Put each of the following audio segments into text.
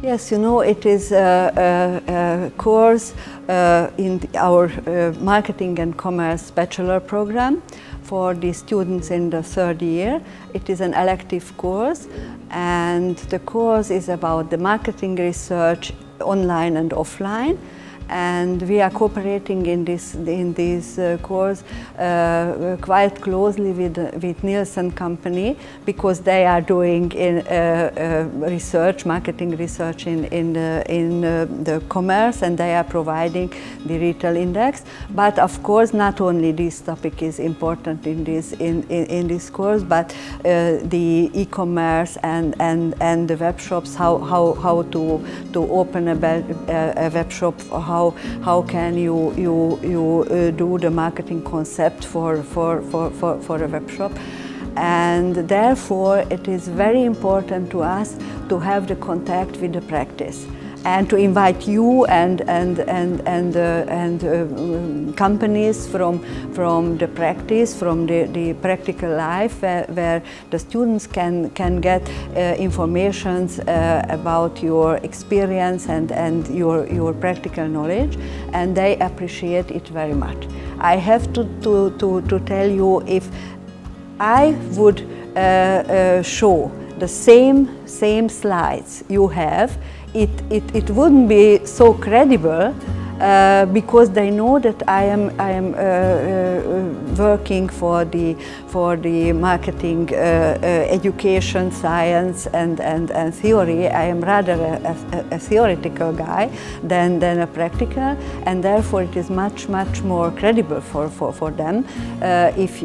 Yes, you know, it is a course in our Marketing and Commerce Bachelor program for the students in the third year. It is an elective course, and the course is about the marketing research online and offline. And we are cooperating in this course quite closely with Nielsen company, because they are doing research, marketing research in the commerce, and they are providing the retail index. But of course, not only this topic is important in this course, but the e-commerce and the web shops, how to open a web shop, how can you do the marketing concept for a web shop. And therefore it is very important to us to have the contact with the practice, and to invite you and companies from the practice, from the practical life, where the students can get information about your experience and your practical knowledge, and they appreciate it very much. I have to tell you, if I would show the same slides you have, it wouldn't be so credible, because they know that I am working for the marketing education, science and theory. I am rather a theoretical guy than a practical, and therefore it is much more credible for them if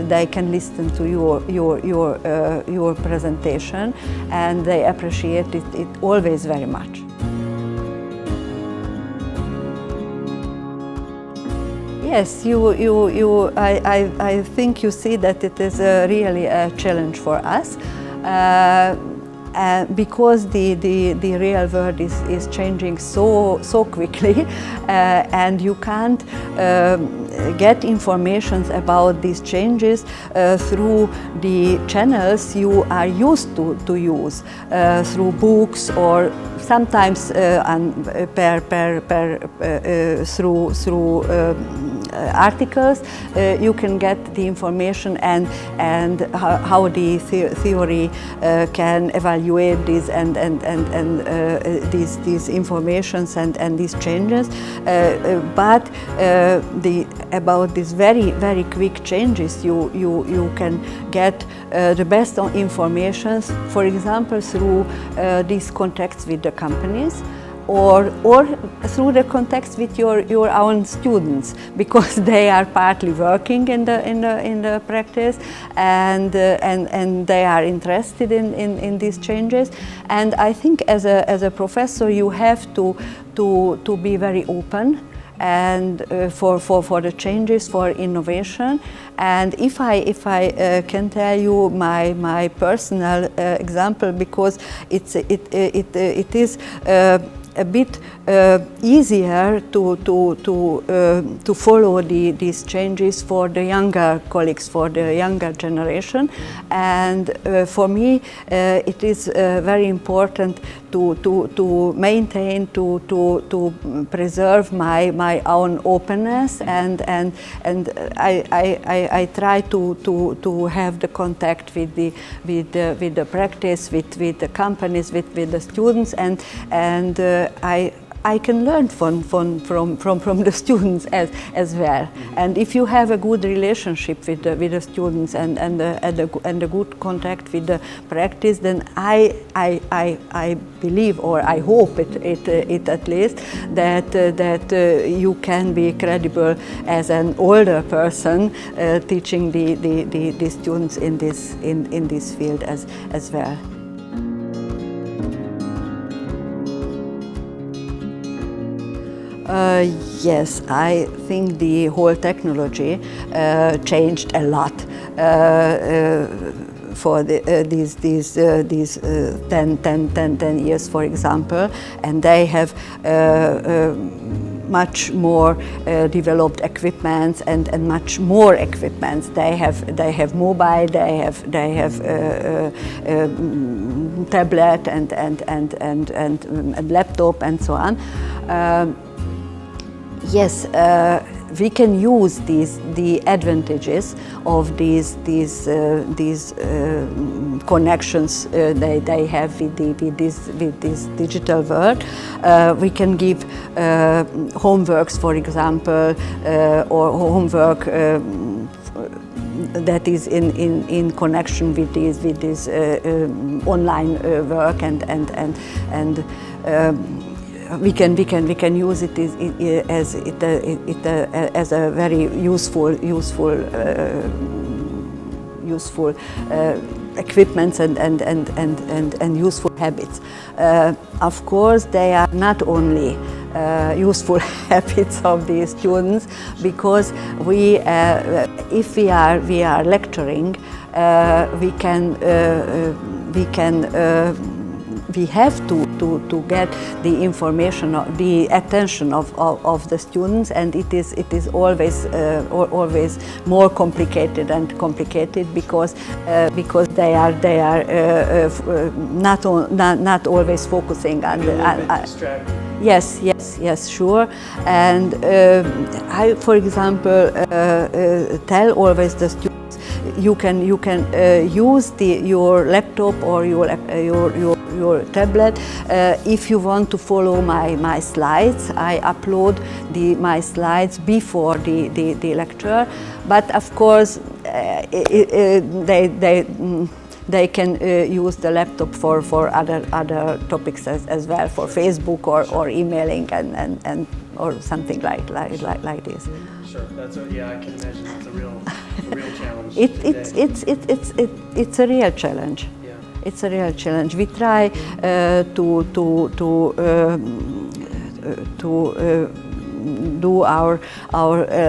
they can listen to your presentation, and they appreciate it always very much. Yes, I think you see that it is really a challenge for us, because the real world is changing so quickly, and you can't get information about these changes through the channels you are used to use, through books, or sometimes through articles. You can get the information and how the theory can evaluate these these informations and these changes. But about these very quick changes, you can get the best information, for example, through these contacts with the companies, or through the contacts with your own students, because they are partly working in the practice, and they are interested in these changes. And I think as a professor, you have to be very open and for the changes, for innovation. And if I can tell you my personal example, because it is a bit easier to follow these changes for the younger colleagues, for the younger generation. And for me, it is very important to maintain, to preserve my own openness, and I try to have the contact with the practice, with the companies, with the students, and I can learn from the students as well. And if you have a good relationship with the students and a good contact with the practice, then I believe, or I hope it at least, that you can be credible as an older person teaching the students in this field as well. Yes, I think the whole technology changed a lot for these 10 years, for example, and they have much more developed equipment and much more equipment. They have mobile, they have tablet and laptop and so on. Yes, we can use the advantages of these connections they have with this digital world. We can give homeworks, for example, or homework that is in connection with this online work and we can use it as a very useful equipments and useful habits. Of course, they are not only useful habits of the students, because if we are lecturing, we have to get the information, the attention of the students, and it is always more complicated because they are not always focusing on Yes, sure. And I, for example, tell always the students, you can use your laptop or your tablet if you want to follow my slides. I upload my slides before the lecture, but of course they can use the laptop for other topics as well, for Facebook or emailing and or something like this. Sure, yeah, I can imagine it's a real challenge. It's a real challenge. Yeah. It's a real challenge. We try to do our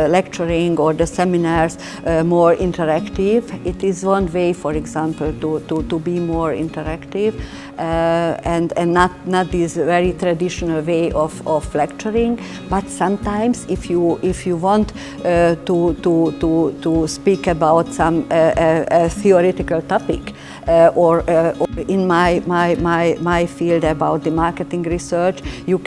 lecturing or the seminars more interactive. It is one way, for example, to be more interactive and not this very traditional way of lecturing. But sometimes, if you want to speak about some theoretical topic, or in my field about the marketing research, you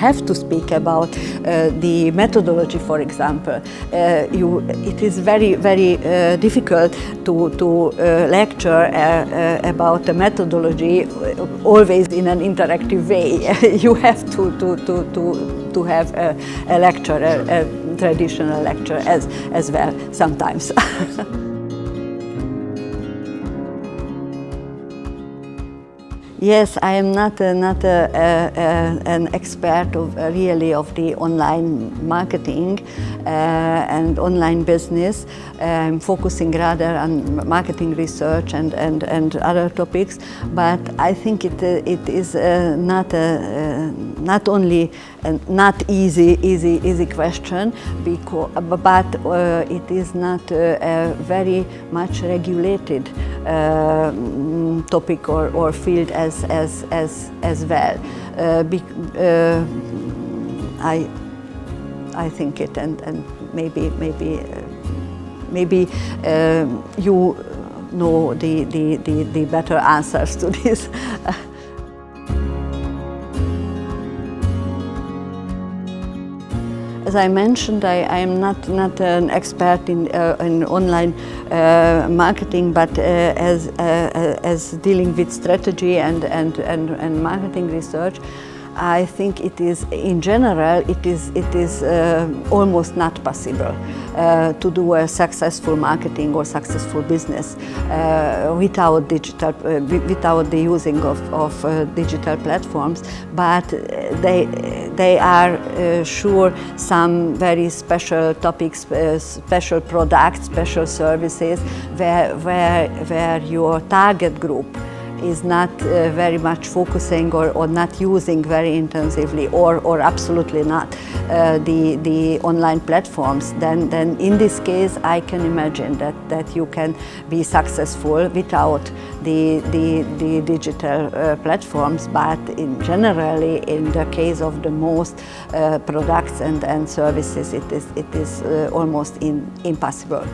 have to speak about the methodology, for example. It is very difficult to lecture about the methodology always in an interactive way. You have to have a lecture, a traditional lecture as well sometimes. Yes, I am not an expert of the online marketing and online business. I'm focusing rather on marketing research and other topics. But I think it is not only a not easy question, but it is not a very much regulated topic or field as well. I think it, and maybe you know the better answers to this. As I mentioned, I am not an expert in online marketing, but as dealing with strategy and marketing research, I think it is, in general, it is almost not possible to do a successful marketing or successful business without the using of digital platforms. But they are sure some very special topics, special products, special services where your target group is not very much focusing or not using very intensively or absolutely not the online platforms, then in this case I can imagine that you can be successful without the digital platforms, but generally in the case of the most products and services it is almost impossible.